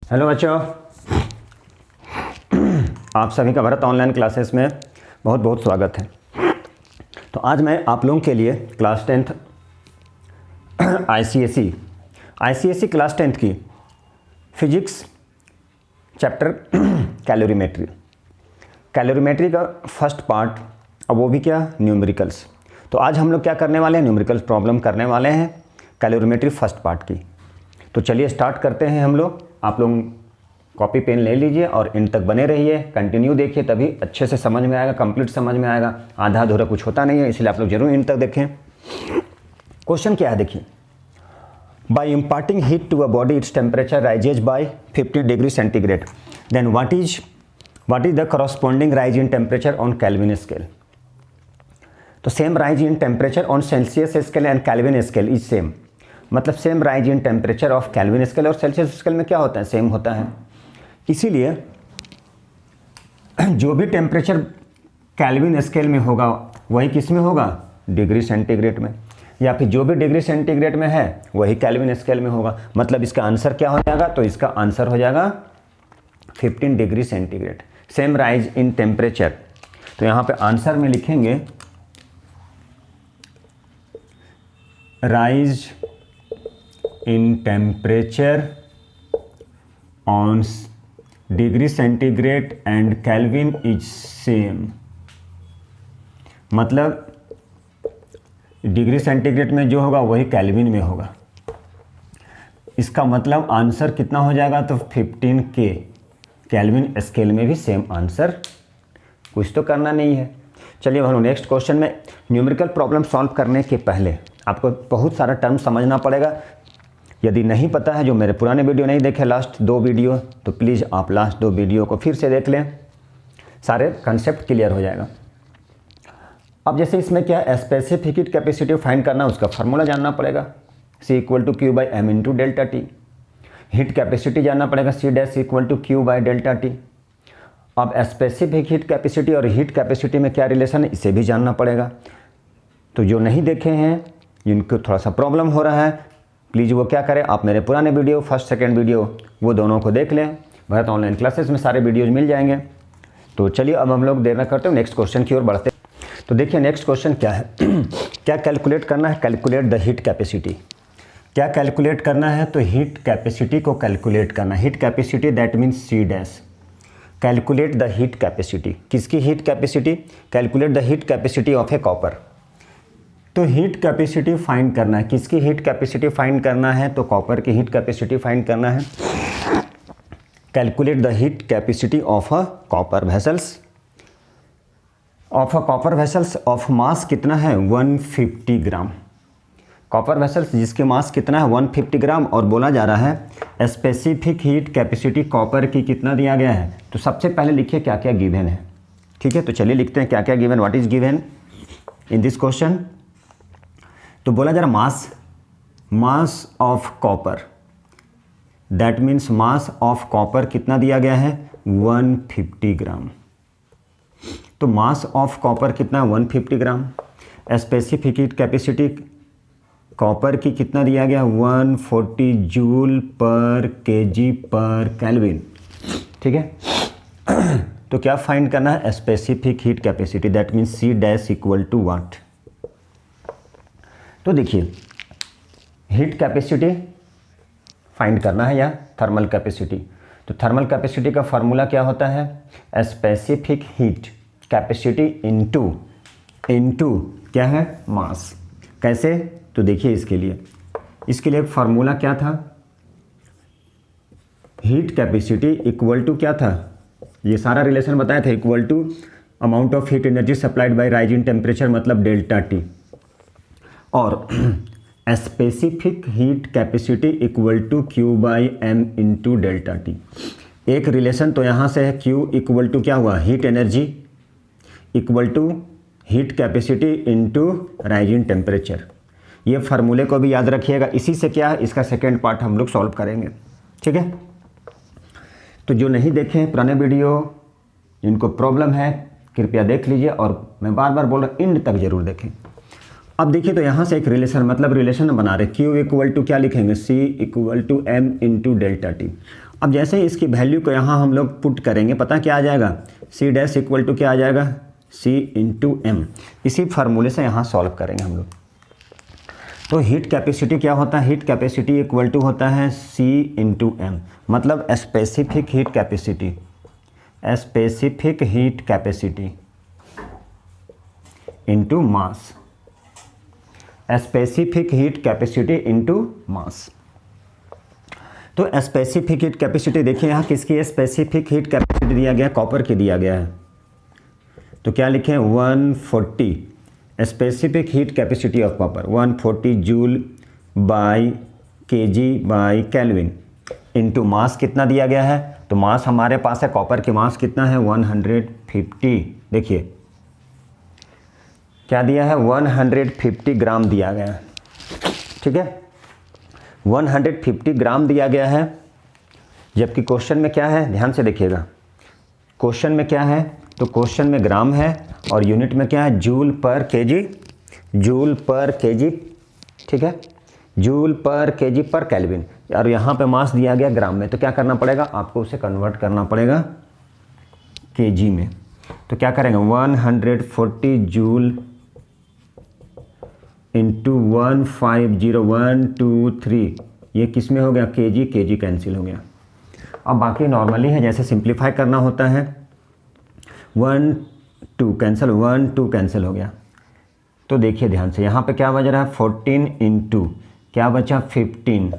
Hello बच्चों, आप सभी का भारत ऑनलाइन क्लासेस में बहुत बहुत स्वागत है। तो आज मैं आप लोगों के लिए class 10th ICSE class 10th की फिजिक्स चैप्टर कैलोरीमेट्री का फर्स्ट पार्ट, अब वो भी क्या, न्यूमेरिकल्स। तो आज हम लोग क्या करने वाले हैं, न्यूमेरिकल्स प्रॉब्लम करने वाले हैं कैलोरीमेट्री फर्स्ट पार्ट की। तो चलिए स्टार्ट करते हैं हम लोग। आप लोग कॉपी पेन ले लीजिए और इन तक बने रहिए, कंटिन्यू देखिए, तभी अच्छे से समझ में आएगा, कंप्लीट समझ में आएगा। आधा अधूरा कुछ होता नहीं है, इसलिए आप लोग जरूर इन तक देखें। क्वेश्चन क्या है देखिए, by imparting heat to a body its temperature rises by 50 degree centigrade, then what is the corresponding rise in temperature on Kelvin scale. तो same rise in temperature on Celsius scale and Kelvin scale is same, मतलब same rise in temperature of Kelvin scale और Celsius scale में क्या होता है, same होता है। इसीलिए जो भी टेम्परेचर केल्विन स्केल में होगा वही किस में होगा, डिग्री सेंटीग्रेड में, या फिर जो भी डिग्री सेंटीग्रेड में है वही केल्विन स्केल में होगा। मतलब इसका आंसर क्या हो जाएगा, तो इसका आंसर हो जाएगा 15 degree centigrade, same rise in temperature. तो यहाँ पे आंसर में लिखेंगे rise in temperature on degree centigrade and Kelvin is same, मतलब डिग्री सेंटीग्रेड में जो होगा वही केल्विन में होगा। इसका मतलब आंसर कितना हो जाएगा, तो 15 के केल्विन स्केल में भी सेम आंसर, कुछ तो करना नहीं है। चलिए हम नेक्स्ट क्वेश्चन में न्यूमेरिकल प्रॉब्लम सॉल्व करने के पहले आपको बहुत सारा टर्म समझना पड़ेगा। यदि नहीं पता है, जो मेरे पुराने वीडियो नहीं देखे लास्ट 2 वीडियो, तो प्लीज़ आप लास्ट 2 वीडियो को फिर से देख लें, सारे कंसेप्ट क्लियर हो जाएगा। अब जैसे इसमें क्या है, स्पेसिफिक हीट कैपेसिटी फाइंड करना, उसका फार्मूला जानना पड़ेगा, C = Q/m × ΔT। Heat capacity जानना पड़ेगा, C' = Q/ΔT। अब स्पेसिफिक हीट कैपेसिटी और हीट कैपेसिटी में क्या रिलेशन है, इसे भी जानना पड़ेगा। तो जो नहीं देखे हैं, जिनको थोड़ा सा प्रॉब्लम हो रहा है, प्लीज़ वो क्या करें, आप मेरे पुराने वीडियो फर्स्ट सेकंड वीडियो वो दोनों को देख लें। भारत ऑनलाइन क्लासेस में सारे वीडियोज मिल जाएंगे। तो चलिए अब हम लोग देर न करते हैं, नेक्स्ट क्वेश्चन की ओर बढ़ते हैं। तो देखिए नेक्स्ट क्वेश्चन क्या है क्या कैलकुलेट करना है, कैलकुलेट द हीट कैपेसिटी। क्या कैलकुलेट करना है, तो हीट कैपेसिटी को कैलकुलेट करना। Heat capacity that means C'। Calculate the heat capacity, किसकी heat capacity, calculate the heat capacity of a copper. तो हीट कैपेसिटी फाइंड करना है, किसकी हीट कैपेसिटी फाइंड करना है, तो कॉपर की हीट कैपेसिटी फाइंड करना है। Calculate the heat capacity of a copper vessels, of mass कितना है, 150 ग्राम। कॉपर वेसल्स जिसके मास कितना है, 150 ग्राम, और बोला जा रहा है स्पेसिफिक हीट कैपेसिटी कॉपर की कितना दिया गया है। तो सबसे पहले लिखिए क्या क्या गिवन है, ठीक है। तो चलिए लिखते हैं क्या क्या given, what is given in this question. तो बोला जा रहा mass of copper, that means mass of copper कितना दिया गया है, 150 ग्राम। तो मास ऑफ कॉपर कितना, 150 ग्राम। स्पेसिफिक हीट कैपेसिटी कॉपर की कितना दिया गया, 140 जूल पर केजी पर केल्विन, ठीक है। तो क्या फाइंड करना है, specific heat capacity, that means C' = what. तो देखिए हीट कैपेसिटी फाइंड करना है या थर्मल कैपेसिटी। तो थर्मल कैपेसिटी का फार्मूला क्या होता है, स्पेसिफिक हीट कैपेसिटी इनटू क्या है, मास। कैसे, तो देखिए इसके लिए एक फार्मूला क्या था, हीट कैपेसिटी इक्वल टू क्या था, ये सारा रिलेशन बताया था, equal to amount of heat energy supplied by rise in temperature, मतलब ΔT, और specific heat capacity equal to Q/m × ΔT। एक रिलेशन तो यहाँ से है, Q इक्वल टू क्या हुआ, heat energy equal to heat capacity into rise in temperature. ये फार्मूले को भी याद रखिएगा। इसी से क्या है, इसका सेकेंड पार्ट हम लोग सॉल्व करेंगे, ठीक है। तो जो नहीं देखे पुराने वीडियो, जिनको प्रॉब्लम है, कृपया देख लीजिए, और मैं बार बार बोल रहा हूँ एंड तक जरूर देखें। अब देखिए तो यहाँ से एक रिलेशन, मतलब रिलेशन बना रहे, Q इक्वल टू क्या लिखेंगे, C = m × ΔT। अब जैसे ही इसकी वैल्यू को यहाँ हम लोग पुट करेंगे, पता क्या आ जाएगा, सी डैश इक्वल टू क्या आ जाएगा, सी इंटू एम। इसी फार्मूले से यहाँ सॉल्व करेंगे हम लोग। तो हीट कैपेसिटी क्या होता है, हीट कैपेसिटी इक्वल टू होता है सी इंटू एम, मतलब specific heat capacity, specific heat capacity into mass, specific heat capacity into mass. तो स्पेसिफिक हीट कैपेसिटी देखिए यहाँ किसकी स्पेसिफिक हीट कैपेसिटी दिया गया है, कॉपर की दिया गया है। तो क्या लिखें, 140 specific heat capacity of copper 140 joule by KG by kelvin into mass कितना दिया गया है। तो मास हमारे पास है, कॉपर की मास कितना है 150, देखिए क्या दिया है 150 ग्राम दिया गया है, ठीक है 150 ग्राम दिया गया है। जबकि क्वेश्चन में क्या है, ध्यान से देखिएगा, क्वेश्चन में क्या है, तो क्वेश्चन में ग्राम है और यूनिट में क्या है, जूल पर केजी, जूल पर केजी, ठीक है जूल पर केजी पर केल्विन, और यहाँ पे मास दिया गया ग्राम में। तो क्या करना पड़ेगा, आपको उसे कन्वर्ट करना पड़ेगा केजी में। तो क्या करेंगे 140 जूल इंटू 150, ये किस में हो गया, केजी, केजी कैंसिल हो गया। अब बाकी नॉर्मली है, जैसे सिंप्लीफाई करना होता है, 1 2 कैंसिल, 1 2 कैंसिल हो गया। तो देखिए ध्यान से यहाँ पे क्या बच रहा है 14 इंटू क्या बचा 15,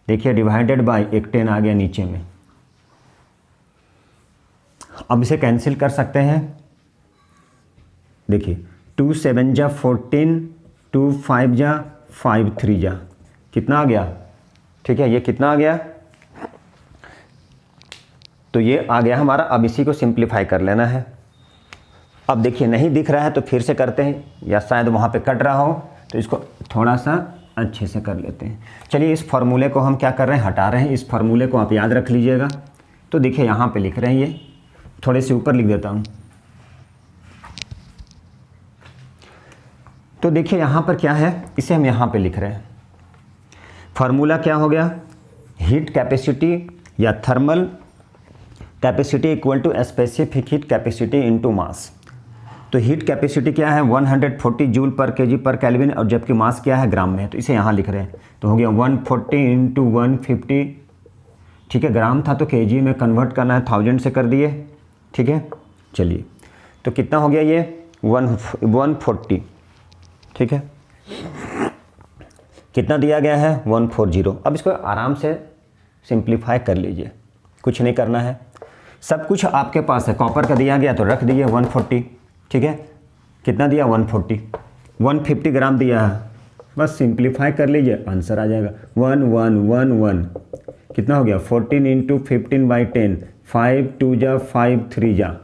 देखिए डिवाइडेड बाय एक 10 आ गया नीचे में। अब इसे कैंसिल कर सकते हैं, देखिए 2 7 जा 14, 2 5 जा 5 3 जा, कितना आ गया, ठीक है ये कितना आ गया, तो ये आ गया हमारा। अब इसी को सिंप्लीफाई कर लेना है। अब देखिए नहीं दिख रहा है तो फिर से करते हैं, या शायद वहाँ पे कट रहा हो तो इसको थोड़ा सा अच्छे से कर लेते हैं। चलिए इस फार्मूले को हम क्या कर रहे हैं, हटा रहे हैं। इस फार्मूले को आप याद रख लीजिएगा। तो देखिए यहाँ पे लिख रहे हैं, ये थोड़े से ऊपर लिख देता हूँ। तो देखिए यहाँ पर क्या है, इसे हम यहाँ पे लिख रहे हैं। फार्मूला क्या हो गया, हीट कैपेसिटी या thermal capacity equal to specific heat capacity into mass. तो हीट कैपेसिटी क्या है 140 जूल पर केजी पर केल्विन, और जबकि मास क्या है ग्राम में है, तो इसे यहाँ लिख रहे हैं। तो हो गया 140 इंटू 150, ठीक है ग्राम था तो केजी में कन्वर्ट करना है, 1000 से कर दिए, ठीक है। चलिए तो कितना हो गया ये 140, ठीक है कितना दिया गया है 140। अब इसको आराम से सिंप्लीफाई कर लीजिए, कुछ नहीं करना है, सब कुछ आपके पास है। कॉपर का दिया गया तो रख दीजिए 140, ठीक है कितना दिया 140, 150 ग्राम दिया है, बस सिंप्लीफाई कर लीजिए आंसर आ जाएगा 1111। कितना हो गया 14 इंटू 15 बाई 10, 5 2 जा 5 3 जा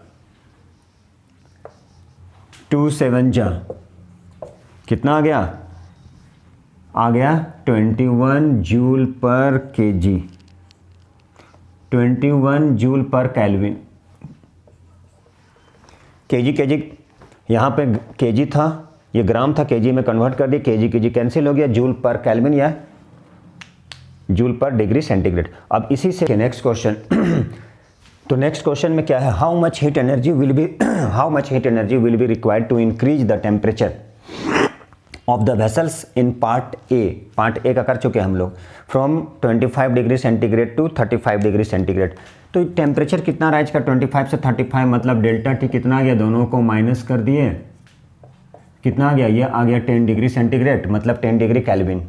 2 7 जा, कितना आ गया 21 जूल पर KG, 21 joule per kelvin. KG यहाँ पे केजी था, ये ग्राम था, केजी में कन्वर्ट कर दिया, केजी कैंसिल हो गया, जूल पर केल्विन या जूल पर डिग्री सेंटीग्रेड। अब इसी से नेक्स्ट क्वेश्चन तो नेक्स्ट क्वेश्चन में क्या है, how much heat energy will be required to increase the temperature of the vessels in part A का कर चुके हैं हम लोग, from 25 degree centigrade to 35 degree centigrade. तो टेम्परेचर कितना राइज का 25 से 35, मतलब डेल्टा टी कितना आ गया, दोनों को माइनस कर दिए, कितना आ गया, ये आ गया 10 डिग्री सेंटीग्रेड, मतलब 10 डिग्री केल्विन।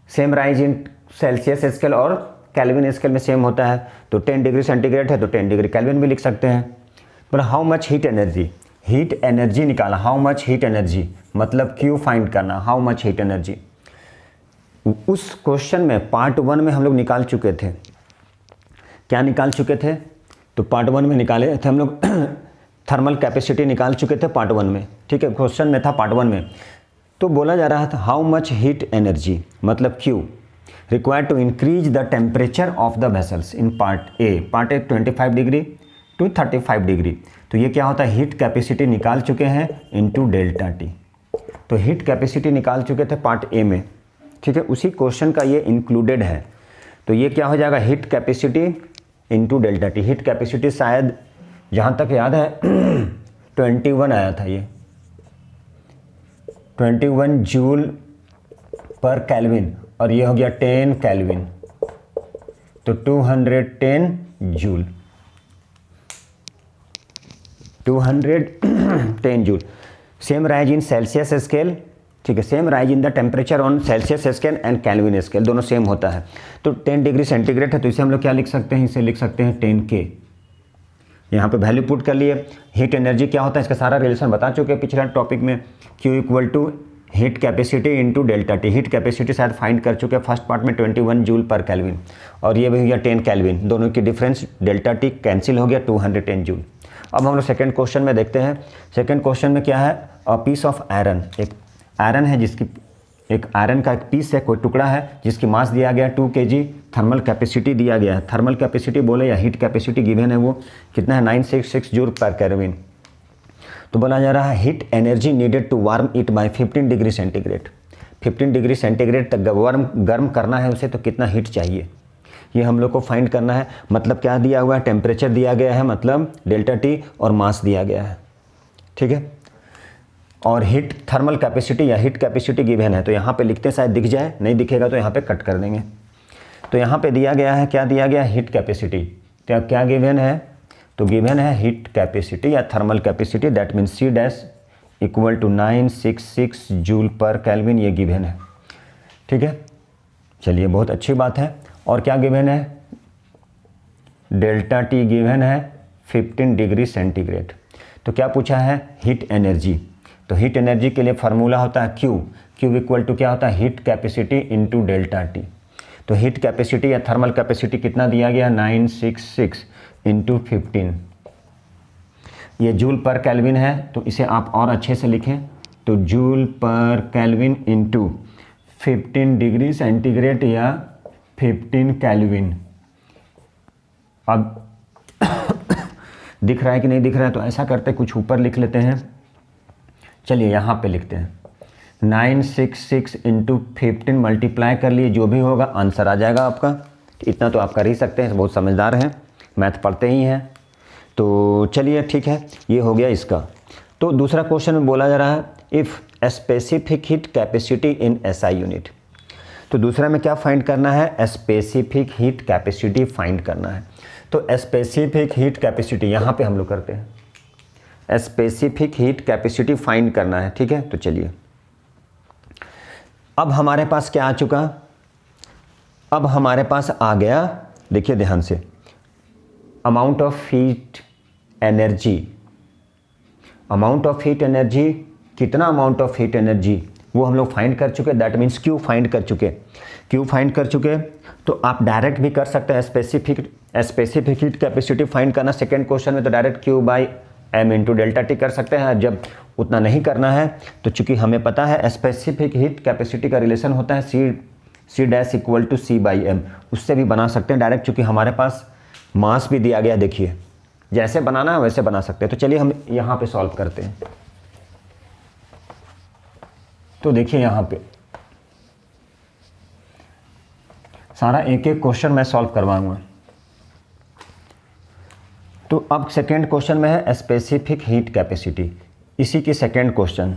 सेम राइज इन सेल्सियस स्केल और केल्विन स्केल में सेम होता है, तो 10 डिग्री सेंटीग्रेड है तो 10 डिग्री केल्विन भी लिख सकते हैं। पर हाउ मच हीट एनर्जी निकाला, हाउ मच हीट एनर्जी मतलब क्यू फाइंड करना, हाउ मच हीट एनर्जी। उस क्वेश्चन में पार्ट 1 में हम लोग निकाल चुके थे, क्या निकाल चुके थे, तो पार्ट 1 में निकाले थे हम लोग थर्मल कैपेसिटी निकाल चुके थे पार्ट 1 में, ठीक है क्वेश्चन में था पार्ट 1 में। तो बोला जा रहा था हाउ मच हीट एनर्जी मतलब Q required to increase the temperature of the vessels in part A 25 degree to 35 degree. तो ये क्या होता है, हीट कैपेसिटी निकाल चुके हैं इनटू डेल्टा टी। तो हीट कैपेसिटी निकाल चुके थे पार्ट ए में, ठीक है उसी क्वेश्चन का ये इंक्लूडेड है। तो ये क्या हो जाएगा, heat capacity into delta T. Heat capacity शायद जहाँ तक याद है 21 आया था, ये 21 जूल पर केल्विन, और ये हो गया 10 केल्विन, तो 210 जूल, 210 जूल। सेम राइज इन सेल्सियस स्केल, ठीक है, same rise in the temperature on Celsius scale and Kelvin scale, दोनों सेम होता है। तो 10 डिग्री सेंटीग्रेड है, तो इसे हम लोग क्या लिख सकते हैं, इसे लिख सकते हैं 10 के। यहाँ पे वैल्यू पुट कर लिए। हीट एनर्जी क्या होता है, इसका सारा रिलेशन बता चुके हैं पिछला टॉपिक में। Q equal to heat capacity into delta T. Heat capacity शायद फाइंड कर चुके हैं फर्स्ट पार्ट में 21 जूल पर केल्विन, और ये भी हो गया 10 केल्विन, दोनों की डिफरेंस डेल्टा टी कैंसिल हो गया 210 जूल। अब हम लोग सेकेंड क्वेश्चन में देखते हैं। सेकेंड क्वेश्चन में क्या है, अ पीस ऑफ आयरन, एक आयरन है जिसकी, एक आयरन का एक पीस है, कोई टुकड़ा है जिसकी मास दिया गया 2 kg, थर्मल कैपेसिटी दिया गया है, थर्मल कैपेसिटी बोले या हीट कैपेसिटी गिवन है वो कितना है 966 जूल पर केल्विन। तो बोला जा रहा है heat energy needed to warm it by 15 degree centigrade. 15 degree centigrade तक गर्म करना है उसे, तो कितना हीट चाहिए ये हम लोग को फाइंड करना है। मतलब क्या दिया हुआ है, टेम्परेचर दिया गया है, मतलब डेल्टा टी, और मास दिया गया है, ठीक है, और हीट थर्मल कैपेसिटी या हीट कैपेसिटी गिवन है। तो यहाँ पे लिखते हैं, शायद दिख जाए, नहीं दिखेगा तो यहाँ पे कट कर देंगे। तो यहाँ पे दिया गया है, क्या दिया गया है, हीट कैपेसिटी। तो क्या गिवन है, तो गिवन है हीट कैपेसिटी या thermal capacity, that means C dash equal to 966 joule per kelvin, ये गिवन है, ठीक है। चलिए बहुत अच्छी बात है। और क्या गिवन है, डेल्टा टी गिवन है 15 डिग्री सेंटीग्रेड। तो क्या पूछा है, हीट एनर्जी। तो हीट एनर्जी के लिए फार्मूला होता है Q इक्वल टू क्या होता है, heat capacity into delta T. तो हीट कैपेसिटी या थर्मल कैपेसिटी कितना दिया गया, 966 इंटू 15, ये जूल पर केल्विन है, तो इसे आप और अच्छे से लिखें, तो joule per kelvin into 15 degree centigrade या 15 केल्विन। अब दिख रहा है कि नहीं दिख रहा है, तो ऐसा करते कुछ ऊपर लिख लेते हैं। चलिए यहाँ पे लिखते हैं 966 इंटू 15 मल्टीप्लाई कर लिए, जो भी होगा आंसर आ जाएगा आपका। इतना तो आप कर ही सकते हैं, बहुत समझदार हैं, मैथ पढ़ते ही हैं। तो चलिए ठीक है, ये हो गया इसका। तो दूसरा क्वेश्चन में बोला जा रहा है if specific heat capacity in SI unit. तो दूसरा में क्या फाइंड करना है, स्पेसिफिक हीट कैपेसिटी फाइंड करना है। तो स्पेसिफिक हीट कैपेसिटी यहाँ पे हम लोग करते हैं, स्पेसिफिक हीट कैपेसिटी फाइंड करना है, ठीक है। तो चलिए अब हमारे पास क्या आ चुका, अब हमारे पास आ गया, देखिए ध्यान से, amount of heat energy. Amount of heat energy, कितना अमाउंट ऑफ हीट एनर्जी वो हम लोग फाइंड कर चुके, दैट मीन्स Q फाइंड कर चुके। Q फाइंड कर चुके, तो आप डायरेक्ट भी कर सकते हैं स्पेसिफिक हीट कैपेसिटी फाइंड करना। सेकेंड क्वेश्चन में तो direct Q by M into delta T कर सकते हैं। जब उतना नहीं करना है तो चूंकि हमें पता है स्पेसिफिक हीट कैपेसिटी का रिलेशन होता है C dash equal to C by M, उससे भी बना सकते हैं डायरेक्ट, चूँकि हमारे पास मास भी दिया गया। देखिए जैसे बनाना है वैसे बना सकते हैं। तो चलिए हम यहाँ पे सॉल्व करते हैं। तो देखिए यहाँ पे सारा एक एक क्वेश्चन मैं सॉल्व करवाऊंगा। तो अब सेकेंड क्वेश्चन में है स्पेसिफिक हीट कैपेसिटी, इसी की सेकेंड क्वेश्चन।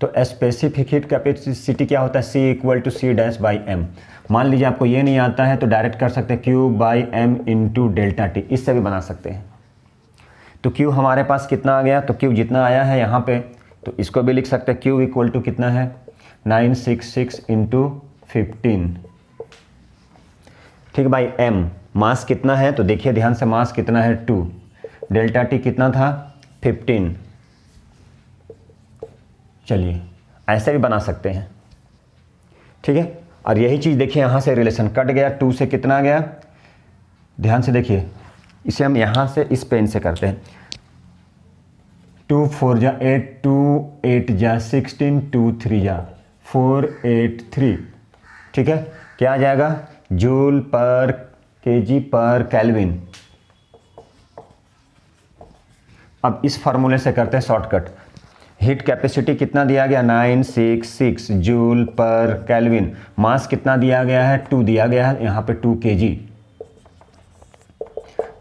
तो स्पेसिफिक हीट कैपेसिटी क्या होता है, C equal to C dash by M। मान लीजिए आपको ये नहीं आता है तो डायरेक्ट कर सकते हैं Q by M into delta T, इससे भी बना सकते हैं। तो Q हमारे पास कितना आ गया, तो Q जितना आया है यहाँ पे, तो इसको भी लिख सकते हैं Q इक्वल टू कितना है 966 इंटू 15, ठीक भाई। M मास कितना है, तो देखिए ध्यान से, मास कितना है 2, डेल्टा टी कितना था 15। चलिए ऐसे भी बना सकते हैं, ठीक है। और यही चीज़ देखिए यहाँ से रिलेशन कट गया, 2 से कितना आ गया, ध्यान से देखिए, इसे हम यहाँ से इस पेन से करते हैं। 2 4 जा 8, 2 8 जा 16, 2 3 जा 4 8 3, ठीक है। क्या आ जाएगा, जूल पर केजी पर केल्विन। अब इस फार्मूले से करते हैं शॉर्टकट। हीट कैपेसिटी कितना दिया गया 966 जूल पर केल्विन। मास कितना दिया गया है 2 दिया गया है, यहाँ पे 2 kg।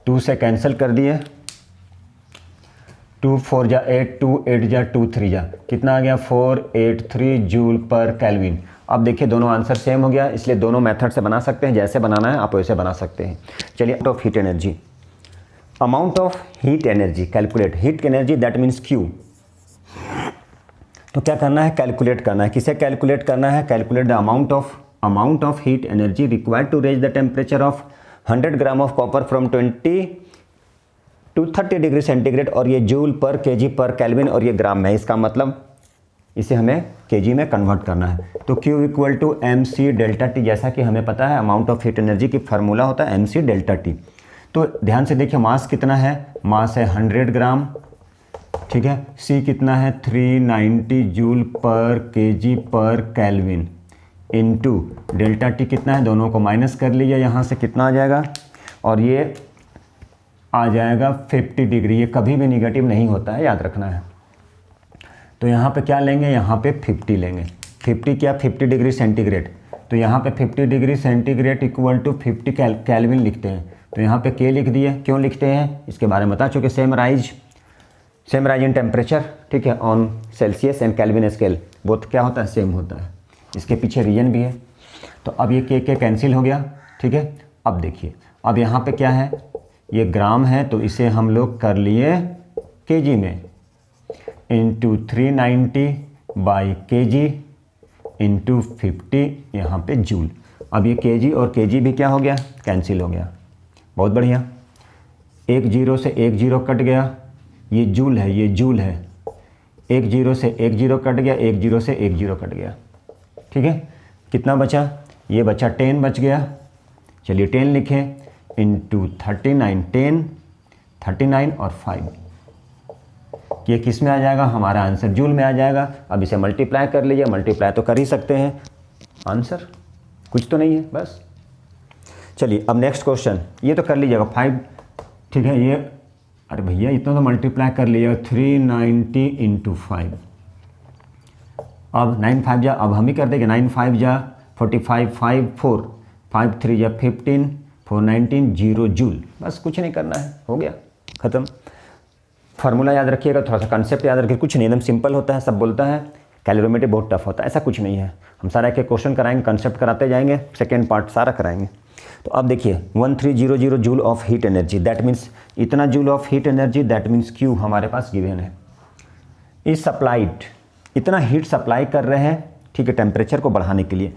2 से कैंसिल कर दिए, 2 4 जा 8, 2 8 जा 2 3 जा, कितना आ गया 483 जूल पर केल्विन। अब देखिए दोनों आंसर सेम हो गया, इसलिए दोनों मेथड से बना सकते हैं, जैसे बनाना है आप वैसे बना सकते हैं। चलिए amount of heat energy, amount of heat energy calculate, heat energy that means Q। तो क्या करना है, कैलकुलेट करना है। किसे कैलकुलेट करना है, calculate the amount of heat energy required to raise the temperature of 100 gram of copper from 20 to 30 degree centigrade, और ये जूल पर केजी पर केल्विन और ये ग्राम में है। इसका मतलब इसे हमें केजी में कन्वर्ट करना है। तो Q equal to MC delta T, जैसा कि हमें पता है अमाउंट ऑफ हीट एनर्जी की फार्मूला होता है MC डेल्टा T। तो ध्यान से देखिए मास कितना है, मास है 100 ग्राम, ठीक है। C कितना है 390 जूल पर केजी पर केल्विन, इनटू डेल्टा T कितना है, दोनों को माइनस कर लीजिए, यहाँ से कितना आ जाएगा, और ये आ जाएगा 50 डिग्री। ये कभी भी निगेटिव नहीं होता है, याद रखना है। तो यहाँ पे क्या लेंगे, यहाँ पे 50 लेंगे। 50 क्या, 50 डिग्री सेंटीग्रेड। तो यहाँ पे 50 degree centigrade equal to 50 kelvin लिखते हैं। तो यहाँ पे K लिख दिए। क्यों लिखते हैं इसके बारे में बता चुके, सेम राइज इन टेम्परेचर, ठीक है, on Celsius and Kelvin scale, both क्या होता है, सेम होता है। इसके पीछे रीजन भी है। तो अब ये K कैंसिल हो गया, ठीक है। अब देखिए, अब यहाँ पे क्या है, ये ग्राम है, तो इसे हम लोग कर लिए केजी में, इंटू 390 बाई केजी इंटू 50 यहाँ पे जूल। अब ये केजी और केजी भी क्या हो गया, कैंसिल हो गया। बहुत बढ़िया, एक जीरो से एक जीरो कट गया, ये जूल है, ये जूल है। एक जीरो से एक जीरो कट गया, एक जीरो से एक जीरो कट गया, ठीक है। कितना बचा, ये बचा 10 बच गया। चलिए 10 लिखें, इंटू 39, 10 39 और 5, ये किस में आ जाएगा, हमारा आंसर जूल में आ जाएगा। अब इसे मल्टीप्लाई कर लीजिए, मल्टीप्लाई तो कर ही सकते हैं, आंसर कुछ तो नहीं है बस। चलिए अब नेक्स्ट क्वेश्चन, ये तो कर लीजिएगा 5, ठीक है। ये अरे भैया इतना तो मल्टीप्लाई कर लीजिएगा, 390 इंटू 5। अब 9 5 जा, अब हम ही कर देंगे, 9 5 जा 45, 5 4, 5 3 जा 15, 4 19 0 जूल। बस कुछ नहीं करना है, हो गया ख़त्म। फार्मूला याद रखिएगा, थोड़ा सा कंसेप्ट याद रखिए, कुछ नहीं, एकदम सिंपल होता है। सब बोलता है कैलोरीमेट्री बहुत टफ होता है, ऐसा कुछ नहीं है। हम सारा एक क्वेश्चन कराएंगे, कंसेप्ट कराते जाएंगे, सेकेंड पार्ट सारा कराएंगे। तो अब देखिए 1300 joule of heat energy, that means इतना joule of heat energy, that means Q हमारे पास गिवन है। इस सप्लाइड, इतना हीट सप्लाई कर रहे हैं, ठीक है, टेम्परेचर को बढ़ाने के लिए।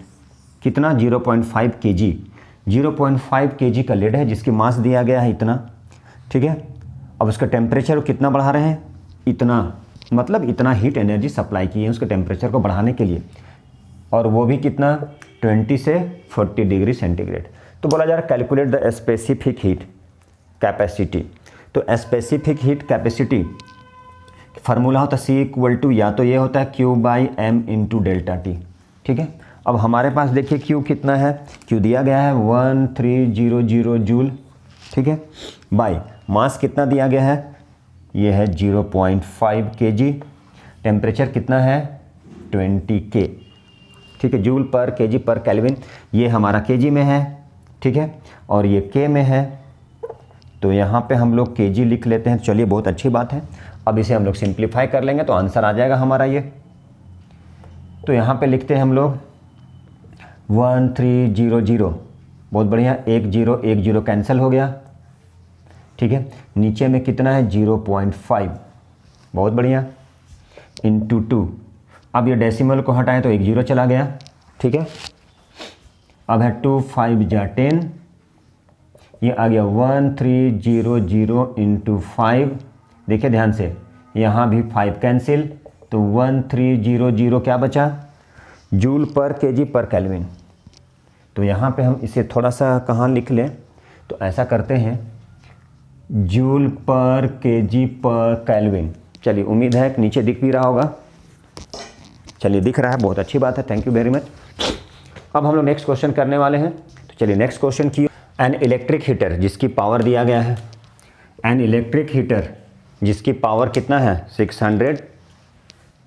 कितना 0.5 kg, 0.5 kg का लेड है जिसकी मास दिया गया है इतना, ठीक है। अब उसका टेम्परेचर को कितना बढ़ा रहे हैं, इतना, मतलब इतना हीट एनर्जी सप्लाई की है उसके टेम्परेचर को बढ़ाने के लिए, और वो भी कितना 20 से 40 डिग्री सेंटीग्रेड। तो बोला जा रहा है calculate the specific heat capacity. तो स्पेसिफिक हीट कैपेसिटी फार्मूला होता है C इक्वल टू, या तो ये होता है Q by M into delta T, ठीक है। अब हमारे पास देखिए Q कितना है, Q दिया गया है 1300 जूल, ठीक है, बाई मास कितना दिया गया है, ये है 0.5 kg, टेम्परेचर कितना है 20 K, ठीक है, जूल पर केजी पर केल्विन। ये हमारा केजी में है, ठीक है, और ये K में है, तो यहाँ पे हम लोग केजी लिख लेते हैं। चलिए बहुत अच्छी बात है। अब इसे हम लोग सिंप्लीफाई कर लेंगे तो आंसर आ जाएगा हमारा ये। तो यहाँ पे लिखते हैं हम लोग 1300, बहुत बढ़िया, 1 0 कैंसिल हो गया, ठीक है। नीचे में कितना है 0.5, बहुत बढ़िया, इंटू 2। अब ये डेसिमल को हटाएं तो 1 0 चला गया, ठीक है। अब है 2 5 जा 10, ये आ गया 1300 इंटू 5। देखिए ध्यान से, यहाँ भी 5 कैंसिल, तो 1300 क्या बचा, जूल पर केजी पर केल्विन। तो यहाँ पे हम इसे थोड़ा सा कहाँ लिख लें, तो ऐसा करते हैं, जूल पर केजी पर केल्विन। चलिए उम्मीद है कि नीचे दिख भी रहा होगा, चलिए दिख रहा है, बहुत अच्छी बात है, थैंक यू वेरी मच। अब हम लोग नेक्स्ट क्वेश्चन करने वाले हैं। तो चलिए नेक्स्ट क्वेश्चन की, एन इलेक्ट्रिक हीटर जिसकी पावर दिया गया है, एन इलेक्ट्रिक हीटर जिसकी पावर कितना है 600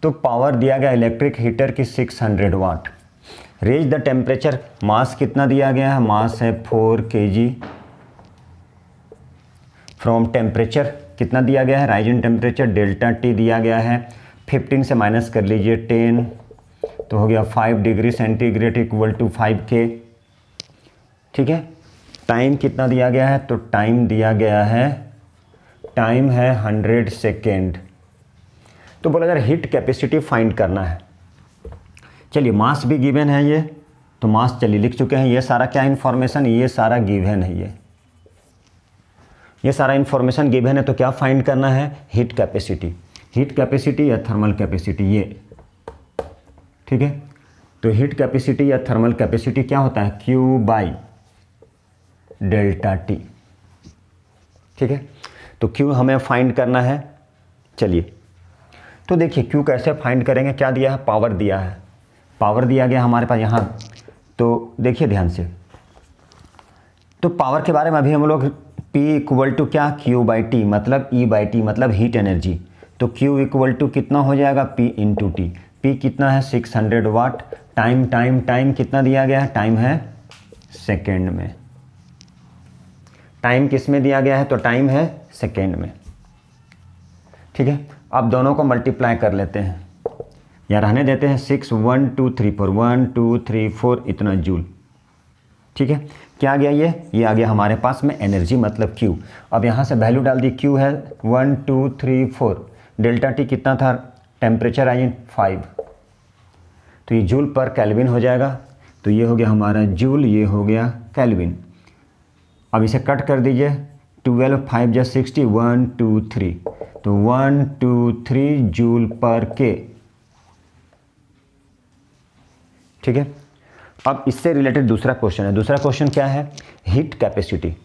तो पावर दिया गया इलेक्ट्रिक हीटर की 600 वाट। रेज द टेम्परेचर, मास कितना दिया गया है, मास है 4 kg। फ्रॉम टेम्परेचर कितना दिया गया है, rise in temperature delta T दिया गया है, 15 से माइनस कर लीजिए 10, तो हो गया 5 degree centigrade equal to 5K। ठीक है, टाइम कितना दिया गया है, तो टाइम दिया गया है, टाइम है 100 सेकेंड। तो बोला यार हीट कैपेसिटी फाइंड करना है। चलिए मास भी गिवन है ये, तो मास चलिए लिख चुके हैं, ये सारा क्या इन्फॉर्मेशन, ये सारा गिवन है, ये सारा इन्फॉर्मेशन गिवन है। तो क्या फाइंड करना है, हीट कैपेसिटी, हीट कैपेसिटी या थर्मल कैपेसिटी, ये ठीक है। तो हीट कैपेसिटी या थर्मल कैपेसिटी क्या होता है, Q बाई डेल्टा टी। ठीक है, तो Q हमें फाइंड करना है। चलिए तो देखिए Q कैसे फाइंड करेंगे, क्या दिया है, पावर दिया है, पावर दिया गया हमारे पास यहाँ। तो देखिए ध्यान से, तो पावर के बारे में अभी हम लोग P इक्वल टू क्या, Q बाई टी, मतलब E बाई टी, मतलब हीट एनर्जी। तो Q इक्वल टू कितना हो जाएगा, P इंटू टी। P कितना है 600 वाट। टाइम टाइम टाइम कितना दिया गया है, टाइम है सेकेंड में। टाइम किस में दिया गया है, तो टाइम है सेकेंड में। ठीक है, अब दोनों को मल्टीप्लाई कर लेते हैं, या रहने देते हैं 6 1 2 3 4 1 2 3 4 इतना जूल। ठीक है, क्या आ गया, ये आ गया हमारे पास में एनर्जी, मतलब Q। अब यहाँ से वैल्यू डाल दी, Q है 1 2 3 4, डेल्टा टी कितना था, टेम्परेचर आई 5, तो ये जूल पर केल्विन हो जाएगा। तो ये हो गया हमारा जूल, ये हो गया केल्विन। अब इसे कट कर दीजिए, 12 5 जा 60, 1 2 3, तो 1 2 3 जूल पर के। ठीक है, अब इससे रिलेटेड दूसरा क्वेश्चन है। दूसरा क्वेश्चन क्या है, हीट कैपेसिटी।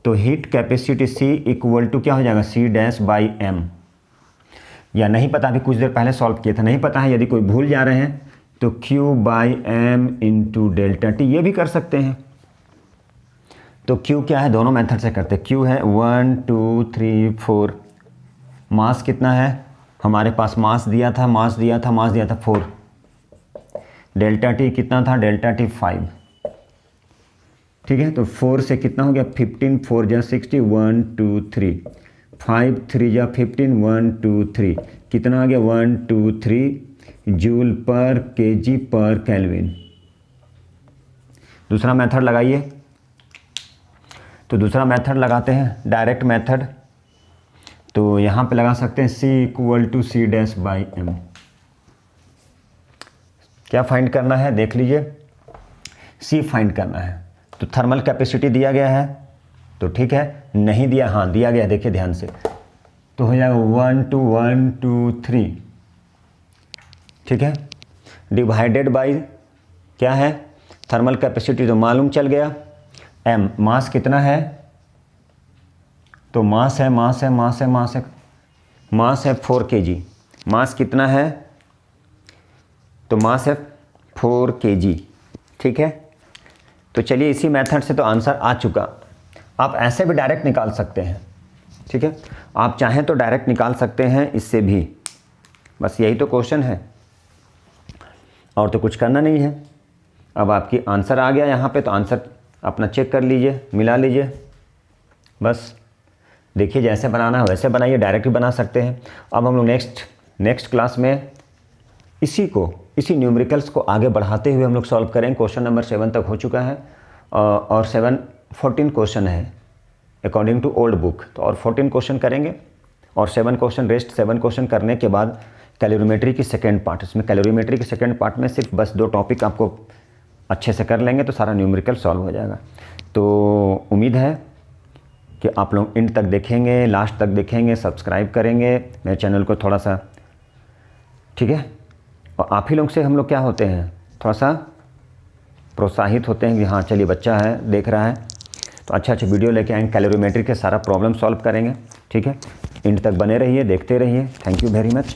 तो heat capacity C equal to क्या हो जाएगा, C डैश बाई M। या नहीं पता, अभी कुछ देर पहले सॉल्व किया था, नहीं पता है, यदि कोई भूल जा रहे हैं तो Q by M into delta T, ये भी कर सकते हैं। तो Q क्या है, दोनों मेथड से करते हैं। Q है 1 2 3 4, मास कितना है हमारे पास, मास दिया था 4, डेल्टा टी कितना था, डेल्टा टी 5। ठीक है, तो 4 से कितना हो गया 15, 4 जा 60, 1 2 3, 5 3 जा 15, 1 2 3, कितना आ गया 1 2 3 जूल पर केजी पर केल्विन। दूसरा मेथड लगाइए, तो दूसरा मेथड लगाते हैं, डायरेक्ट मेथड। तो यहाँ पे लगा सकते हैं C equal to C dash by M। क्या फाइंड करना है, देख लीजिए, C फाइंड करना है। तो थर्मल कैपेसिटी दिया गया है, तो ठीक है, नहीं दिया, हाँ दिया गया, देखिए ध्यान से, तो हो जाएगा 1 2 1 2 3। ठीक है, डिवाइडेड बाई क्या है, थर्मल कैपेसिटी तो मालूम चल गया, M मास कितना है, तो मास है 4 kg। मास कितना है, तो मास है 4 kg। ठीक है, तो चलिए इसी मेथड से तो आंसर आ चुका। आप ऐसे भी डायरेक्ट निकाल सकते हैं। ठीक है, आप चाहें तो डायरेक्ट निकाल सकते हैं इससे भी, बस यही तो क्वेश्चन है, और तो कुछ करना नहीं है। अब आपकी आंसर आ गया यहाँ पे, तो आंसर अपना चेक कर लीजिए, मिला लीजिए, बस देखिए जैसे बनाना है वैसे बनाइए, डायरेक्ट भी बना सकते हैं। अब हम लोग नेक्स्ट क्लास में इसी न्यूमेरिकल्स को आगे बढ़ाते हुए हम लोग सॉल्व करेंगे। क्वेश्चन नंबर 7 तक हो चुका है, और 14 क्वेश्चन है अकॉर्डिंग टू ओल्ड बुक, तो और 14 क्वेश्चन करेंगे, और 7 क्वेश्चन करने के बाद कैलोरीमेट्री की सेकेंड पार्ट, इसमें कैलोरीमेट्री के सेकेंड पार्ट में सिर्फ बस 2 टॉपिक आपको अच्छे से कर लेंगे तो सारा न्यूमेरिकल सॉल्व हो जाएगा। तो उम्मीद है कि आप लोग एंड तक देखेंगे, लास्ट तक देखेंगे, सब्सक्राइब करेंगे मेरे चैनल को थोड़ा सा। ठीक है, और आप ही लोग से हम लोग क्या होते हैं, थोड़ा सा प्रोत्साहित होते हैं कि हाँ चलिए बच्चा है देख रहा है, तो अच्छा वीडियो लेके आएंगे, कैलोरीमेट्री के सारा प्रॉब्लम सॉल्व करेंगे। ठीक है, एंड तक बने रहिए, देखते रहिए। Thank you very much.